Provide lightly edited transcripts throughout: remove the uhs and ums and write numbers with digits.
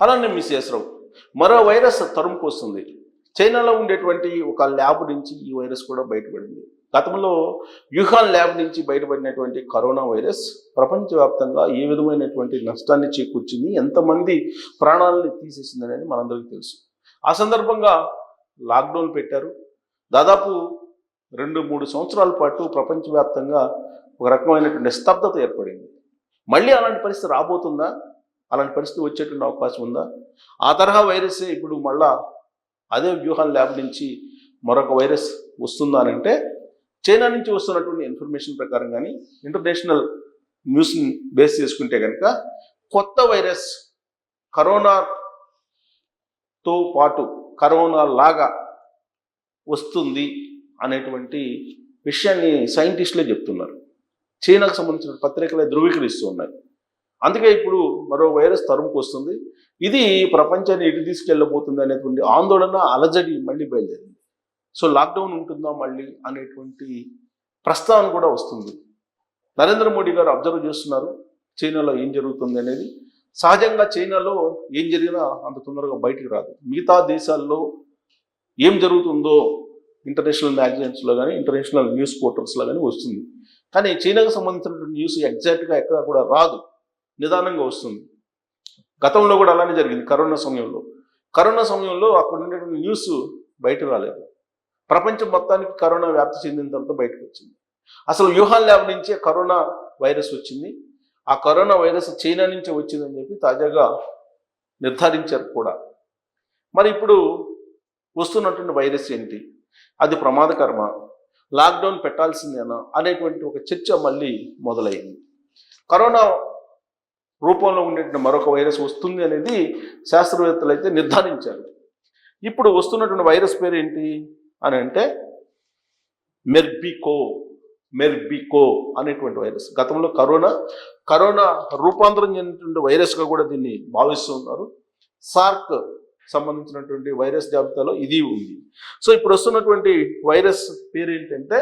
అలానే మిస్ చేసరావు మరో వైరస్ తరుముకొస్తుంది. చైనాలో ఉండేటువంటి ఒక ల్యాబ్ నుంచి ఈ వైరస్ కూడా బయటపడింది. గతంలో వుహాన్ ల్యాబ్ నుంచి బయటపడినటువంటి కరోనా వైరస్ ప్రపంచవ్యాప్తంగా ఏ విధమైనటువంటి నష్టాన్ని చేకూర్చింది, ఎంతమంది ప్రాణాలని తీసేసింది అనేది మనందరికీ తెలుసు. ఆ సందర్భంగా లాక్డౌన్ పెట్టారు. దాదాపు 2-3 సంవత్సరాల పాటు ప్రపంచవ్యాప్తంగా ఒక రకమైనటువంటి స్తబ్దత ఏర్పడింది. మళ్ళీ అలాంటి పరిస్థితి రాబోతుందా? అలాంటి పరిస్థితి వచ్చేటువంటి అవకాశం ఉందా? ఆ తరహా వైరసే ఇప్పుడు మళ్ళా అదే వుహాన్ ల్యాబ్ నుంచి మరొక వైరస్ వస్తుందా అని అంటే, చైనా నుంచి వస్తున్నటువంటి ఇన్ఫర్మేషన్ ప్రకారం కానీ ఇంటర్నేషనల్ న్యూస్ని బేస్ చేసుకుంటే కనుక కొత్త వైరస్ కరోనాతో పాటు కరోనా లాగా వస్తుంది అనేటువంటి విషయాన్ని సైంటిస్టులే చెప్తున్నారు. చైనాకు సంబంధించిన పత్రికలే ధృవీకరిస్తూ ఉన్నాయి. అందుకే ఇప్పుడు మరో వైరస్ తరుముకు వస్తుంది. ఇది ప్రపంచాన్ని ఎటు తీసుకెళ్ళబోతుంది అనేటువంటి ఆందోళన, అలజడి మళ్ళీ బయలుదేరింది. సో లాక్డౌన్ ఉంటుందా మళ్ళీ అనేటువంటి ప్రస్తావన కూడా వస్తుంది. నరేంద్ర మోడీ గారు అబ్జర్వ్ చేస్తున్నారు చైనాలో ఏం జరుగుతుంది అనేది. సహజంగా చైనాలో ఏం జరిగినా అంత తొందరగా బయటికి రాదు. మిగతా దేశాల్లో ఏం జరుగుతుందో ఇంటర్నేషనల్ మ్యాగజైన్స్లో కానీ ఇంటర్నేషనల్ న్యూస్ పోర్టల్స్లో కానీ వస్తుంది. కానీ చైనాకు సంబంధించినటువంటి న్యూస్ ఎగ్జాక్ట్గా ఎక్కడ కూడా రాదు, నిదానంగా వస్తుంది. గతంలో కూడా అలానే జరిగింది. కరోనా సమయంలో అక్కడ ఉండేటువంటి న్యూస్ బయట రాలేదు. ప్రపంచం మొత్తానికి కరోనా వ్యాప్తి చెందిన తర్వాత బయటకు వచ్చింది. అసలు వుహాన్ ల్యాబ్ నుంచే కరోనా వైరస్ వచ్చింది. ఆ కరోనా వైరస్ చైనా నుంచే వచ్చిందని చెప్పి తాజాగా నిర్ధారించారు కూడా. మరి ఇప్పుడు వస్తున్నటువంటి వైరస్ ఏంటి, అది ప్రమాదకరమా, లాక్డౌన్ పెట్టాల్సిందేనా అనేటువంటి ఒక చర్చ మళ్ళీ మొదలైంది. కరోనా రూపంలో ఉండేటువంటి మరొక వైరస్ వస్తుంది అనేది శాస్త్రవేత్తలు అయితే నిర్ధారించారు. ఇప్పుడు వస్తున్నటువంటి వైరస్ పేరు ఏంటి అని అంటే మెర్బికో అనేటువంటి వైరస్. గతంలో కరోనా రూపాంతరం చెందినటువంటి వైరస్గా కూడా దీన్ని భావిస్తూ ఉన్నారు. సార్క్ సంబంధించినటువంటి వైరస్ జాబితాలో ఇది ఉంది. సో ఇప్పుడు వస్తున్నటువంటి వైరస్ పేరు ఏంటంటే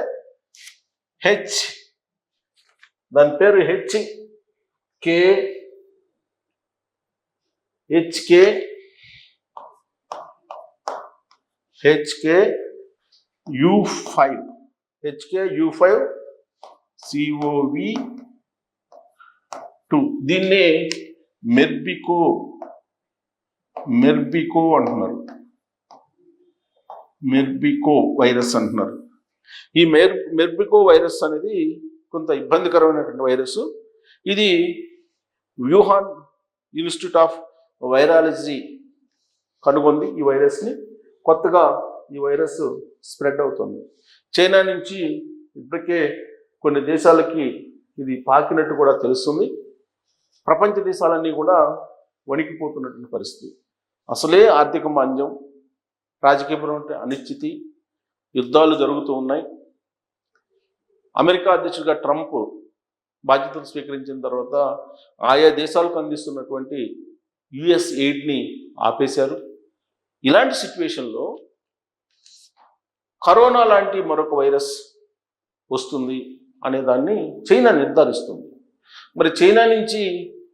దాని పేరు HKU5 దీన్నే మెర్బికో అంటున్నారు. మెర్బికో వైరస్ అంటున్నారు. ఈ మెర్బికో వైరస్ అనేది కొంత ఇబ్బందికరమైనటువంటి వైరస్. ఇది వుహాన్ ఇన్స్టిట్యూట్ ఆఫ్ వైరాలజీ కనుగొంది ఈ వైరస్ని. కొత్తగా ఈ వైరస్ స్ప్రెడ్ అవుతుంది. చైనా నుంచి ఇప్పటికే కొన్ని దేశాలకి ఇది పాకినట్టు కూడా తెలుస్తుంది. ప్రపంచ దేశాలన్నీ కూడా వణికిపోతున్నటువంటి పరిస్థితి. అసలే ఆర్థిక మాంద్యం, రాజకీయపరమైన అనిశ్చితి, యుద్ధాలు జరుగుతూ ఉన్నాయి. అమెరికా అధ్యక్షుడిగా ట్రంప్ బాధ్యతలు స్వీకరించిన తర్వాత ఆయా దేశాలకు అందిస్తున్నటువంటి యుఎస్ ఎయిడ్ని ఆపేశారు. ఇలాంటి సిచ్యువేషన్లో కరోనా లాంటి మరొక వైరస్ వస్తుంది అనే దాన్ని చైనా నిర్ధారిస్తుంది. మరి చైనా నుంచి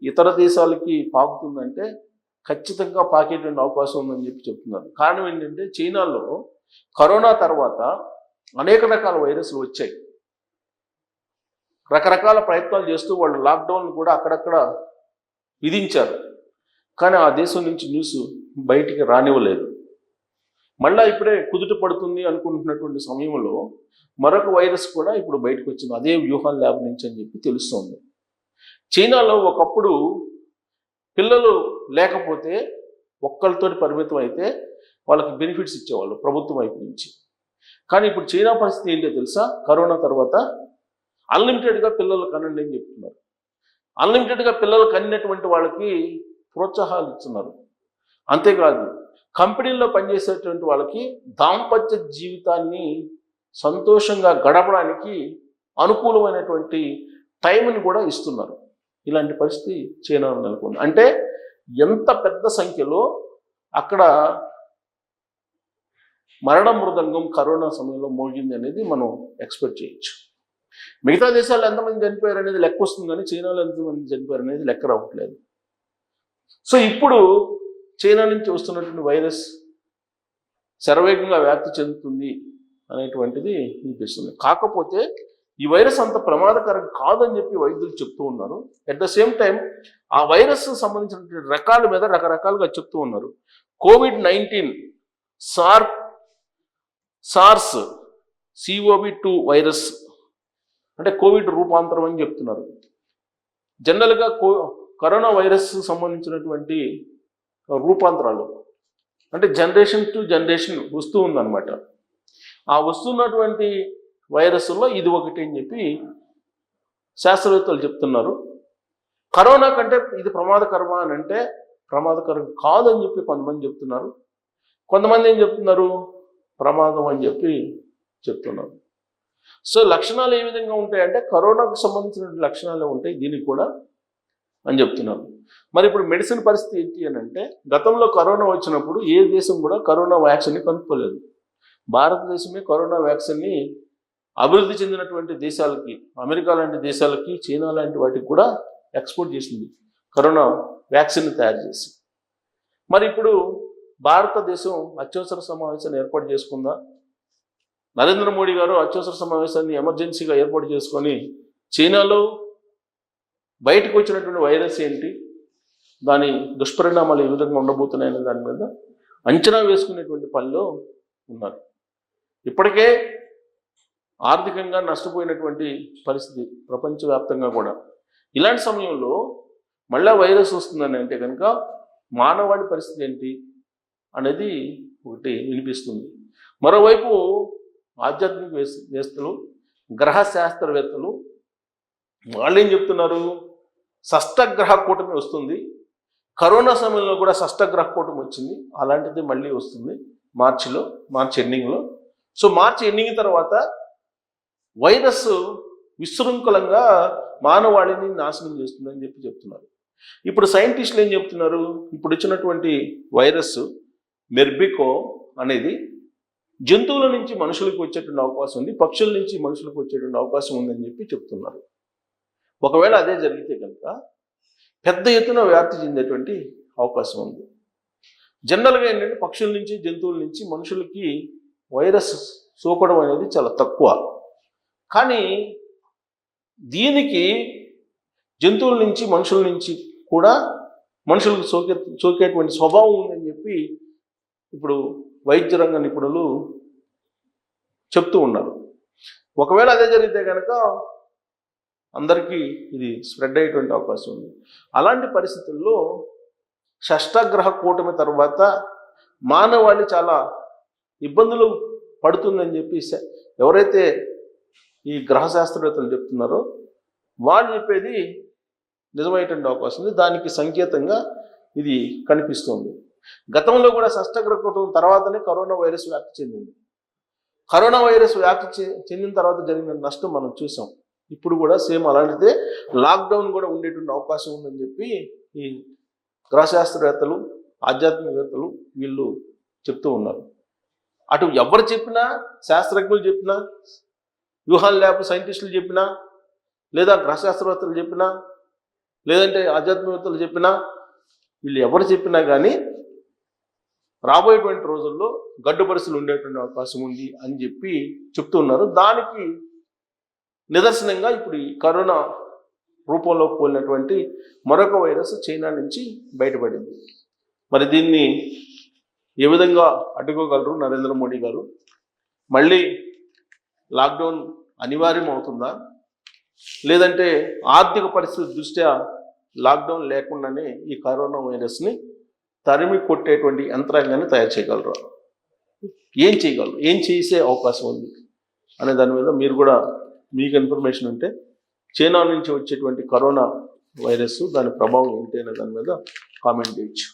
ఇతర దేశాలకి పాకుతుందంటే ఖచ్చితంగా పాకేటువంటి అవకాశం ఉందని చెప్పి చెప్తున్నారు. కారణం ఏంటంటే చైనాలో కరోనా తర్వాత అనేక రకాల వైరస్లు వచ్చాయి. రకరకాల ప్రయత్నాలు చేస్తూ వాళ్ళు లాక్డౌన్ కూడా అక్కడక్కడ విధించారు. కానీ ఆ దేశం నుంచి న్యూస్ బయటికి రానివ్వలేదు. మళ్ళీ ఇప్పుడే కుదుట పడుతుంది అనుకుంటున్నటువంటి సమయంలో మరొక వైరస్ కూడా ఇప్పుడు బయటకు వచ్చింది, అదే వుహాన్ ల్యాబ్ నుంచి అని చెప్పి తెలుస్తోంది. చైనాలో ఒకప్పుడు పిల్లలు లేకపోతే ఒక్కరితో పరిమితం అయితే వాళ్ళకి బెనిఫిట్స్ ఇచ్చేవాళ్ళు ప్రభుత్వం వైపు నుంచి. కానీ ఇప్పుడు చైనా పరిస్థితి ఏంటో తెలుసా? కరోనా తర్వాత అన్లిమిటెడ్గా పిల్లలు కనండి అని చెప్తున్నారు. అన్లిమిటెడ్గా పిల్లలు కనినటువంటి వాళ్ళకి ప్రోత్సాహాలు ఇస్తున్నారు. అంతేకాదు, కంపెనీల్లో పనిచేసేటువంటి వాళ్ళకి దాంపత్య జీవితాన్ని సంతోషంగా గడపడానికి అనుకూలమైనటువంటి టైంని కూడా ఇస్తున్నారు. ఇలాంటి పరిస్థితి చైనాలో నెలకొంది. అంటే ఎంత పెద్ద సంఖ్యలో అక్కడ మరణ మృదంగం కరోనా సమయంలో మోగింది అనేది మనం ఎక్స్పెక్ట్ చేయొచ్చు. మిగతా దేశాల్లో ఎంతమంది చనిపోయారు అనేది లెక్క వస్తుంది, కానీ చైనాలో ఎంతమంది చనిపోయారు అనేది లెక్క రావట్లేదు. సో ఇప్పుడు చైనా నుంచి వస్తున్నటువంటి వైరస్ శరవేగంగా వ్యాప్తి చెందుతుంది అనేటువంటిది వినిపిస్తుంది. కాకపోతే ఈ వైరస్ అంత ప్రమాదకరం కాదని చెప్పి వైద్యులు చెప్తూ ఉన్నారు. అట్ ద సేమ్ టైం ఆ వైరస్ సంబంధించిన రకాల మీద రకరకాలుగా చెప్తూ ఉన్నారు. COVID-19 సార్స్ CoV-2 వైరస్ అంటే కోవిడ్ రూపాంతరం అని చెప్తున్నారు. జనరల్గా కరోనా వైరస్ సంబంధించినటువంటి రూపాంతరాలు అంటే జనరేషన్ టు జనరేషన్ వస్తూ ఉందన్నమాట. ఆ వస్తున్నటువంటి వైరస్లో ఇది ఒకటి అని చెప్పి శాస్త్రవేత్తలు చెప్తున్నారు. కరోనా కంటే ఇది ప్రమాదకరమా అని అంటే ప్రమాదకరం కాదని చెప్పి కొంతమంది చెప్తున్నారు. కొంతమంది ఏం చెప్తున్నారు, ప్రమాదం అని చెప్పి చెప్తున్నారు. సో లక్షణాలు ఏ విధంగా ఉంటాయంటే కరోనాకు సంబంధించిన లక్షణాలే ఉంటాయి దీనికి కూడా అని చెప్తున్నారు. మరి ఇప్పుడు మెడిసిన్ పరిస్థితి ఏంటి అని అంటే గతంలో కరోనా వచ్చినప్పుడు ఏ దేశం కూడా కరోనా వ్యాక్సిన్ని కనుక్కోలేదు. భారతదేశమే కరోనా వ్యాక్సిన్ని అభివృద్ధి చెందినటువంటి దేశాలకి, అమెరికా లాంటి దేశాలకి, చైనా లాంటి వాటికి కూడా ఎక్స్పోర్ట్ చేసింది కరోనా వ్యాక్సిన్ తయారు చేసి. మరి ఇప్పుడు భారతదేశం అత్యవసర సమావేశాన్ని ఏర్పాటు చేసుకుందా? నరేంద్ర మోడీ గారు అత్యవసర సమావేశాన్ని ఎమర్జెన్సీగా ఏర్పాటు చేసుకొని చైనాలో బయటకు వచ్చినటువంటి వైరస్ ఏంటి, దాని దుష్పరిణామాలు ఏ విధంగా ఉండబోతున్నాయనే దాని మీద అంచనా వేసుకునేటువంటి పనిలో ఉన్నారు. ఇప్పటికే ఆర్థికంగా నష్టపోయినటువంటి పరిస్థితి ప్రపంచవ్యాప్తంగా కూడా. ఇలాంటి సమయంలో మళ్ళా వైరస్ వస్తుందని అంటే కనుక మానవాళి పరిస్థితి ఏంటి అనేది ఒకటి వినిపిస్తుంది. మరోవైపు ఆధ్యాత్మిక వేత్తలు, గ్రహ శాస్త్రవేత్తలు వాళ్ళు ఏం చెప్తున్నారు, షష్టగ్రహ కూటమి వస్తుంది. కరోనా సమయంలో కూడా షష్టగ్రహ కూటమి వచ్చింది, అలాంటిది మళ్ళీ వస్తుంది మార్చి ఎండింగ్లో. సో మార్చి ఎండింగ్ తర్వాత వైరస్ విశృంఖలంగా మానవాళిని నాశనం చేస్తుందని చెప్పి చెప్తున్నారు. ఇప్పుడు సైంటిస్టులు ఏం చెప్తున్నారు, ఇప్పుడు వచ్చినటువంటి వైరస్ మెర్బికో అనేది జంతువుల నుంచి మనుషులకు వచ్చేటువంటి అవకాశం ఉంది, పక్షుల నుంచి మనుషులకు వచ్చేటువంటి అవకాశం ఉందని చెప్పి చెప్తున్నారు. ఒకవేళ అదే జరిగితే కనుక పెద్ద ఎత్తున వ్యాప్తి చెందేటువంటి అవకాశం ఉంది. జనరల్గా ఏంటంటే పక్షుల నుంచి, జంతువుల నుంచి మనుషులకి వైరస్ సోకడం అనేది చాలా తక్కువ. కానీ దీనికి జంతువుల నుంచి, మనుషుల నుంచి కూడా మనుషులకు సోకేటువంటి స్వభావం ఉందని చెప్పి ఇప్పుడు వైద్య రంగ నిపుణులు చెప్తూ ఉన్నారు. ఒకవేళ అదే జరిగితే కనుక అందరికీ ఇది స్ప్రెడ్ అయ్యేటువంటి అవకాశం ఉంది. అలాంటి పరిస్థితుల్లో షష్టగ్రహ కూటమి తర్వాత మానవాళి చాలా ఇబ్బందులు పడుతుందని చెప్పి ఎవరైతే ఈ గ్రహ శాస్త్రవేత్తలు చెప్తున్నారో వాళ్ళు చెప్పేది నిజమైనటువంటి అవకాశం ఉంది. దానికి సంకేతంగా ఇది కనిపిస్తుంది. గతంలో కూడా షష్టగ్రహ కూటమి తర్వాతనే కరోనా వైరస్ వ్యాప్తి చెందింది. కరోనా వైరస్ వ్యాప్తి చెందిన తర్వాత జరిగిన నష్టం మనం చూసాం. ఇప్పుడు కూడా సేమ్ అలాంటిదే లాక్డౌన్ కూడా ఉండేటువంటి అవకాశం ఉందని చెప్పి ఈ గ్రహశాస్త్రవేత్తలు, ఆధ్యాత్మికవేత్తలు వీళ్ళు చెప్తూ ఉన్నారు. అటు ఎవరు చెప్పినా, శాస్త్రజ్ఞులు చెప్పినా, వ్యూహాల ల్యాబ్ సైంటిస్టులు చెప్పినా, లేదా గ్రహశాస్త్రవేత్తలు చెప్పినా, లేదంటే ఆధ్యాత్మికవేత్తలు చెప్పినా, వీళ్ళు ఎవరు చెప్పినా కానీ రాబోయేటువంటి రోజుల్లో గడ్డు పరిస్థితులు ఉండేటువంటి అవకాశం ఉంది అని చెప్పి చెప్తున్నారు. దానికి నిదర్శనంగా ఇప్పుడు ఈ కరోనా రూపంలో పోలినటువంటి మరొక వైరస్ చైనా నుంచి బయటపడింది. మరి దీన్ని ఏ విధంగా అడ్డుకోగలరు నరేంద్ర మోడీ గారు? మళ్ళీ లాక్డౌన్ అనివార్యం అవుతుందా, లేదంటే ఆర్థిక పరిస్థితి దృష్ట్యా లాక్డౌన్ లేకుండానే ఈ కరోనా వైరస్ని తరిమి కొట్టేటువంటి యంత్రాంగాన్ని తయారు చేయగలరు? ఏం చేయగలరు, ఏం చేసే అవకాశం ఉంది అనే దాని మీద మీరు కూడా మీకు ఇన్ఫర్మేషన్ ఉంటే చైనా నుంచి వచ్చేటువంటి కరోనా వైరస్ దాని ప్రభావం ఏంటి అనే దాని మీద కామెంట్ చేయొచ్చు.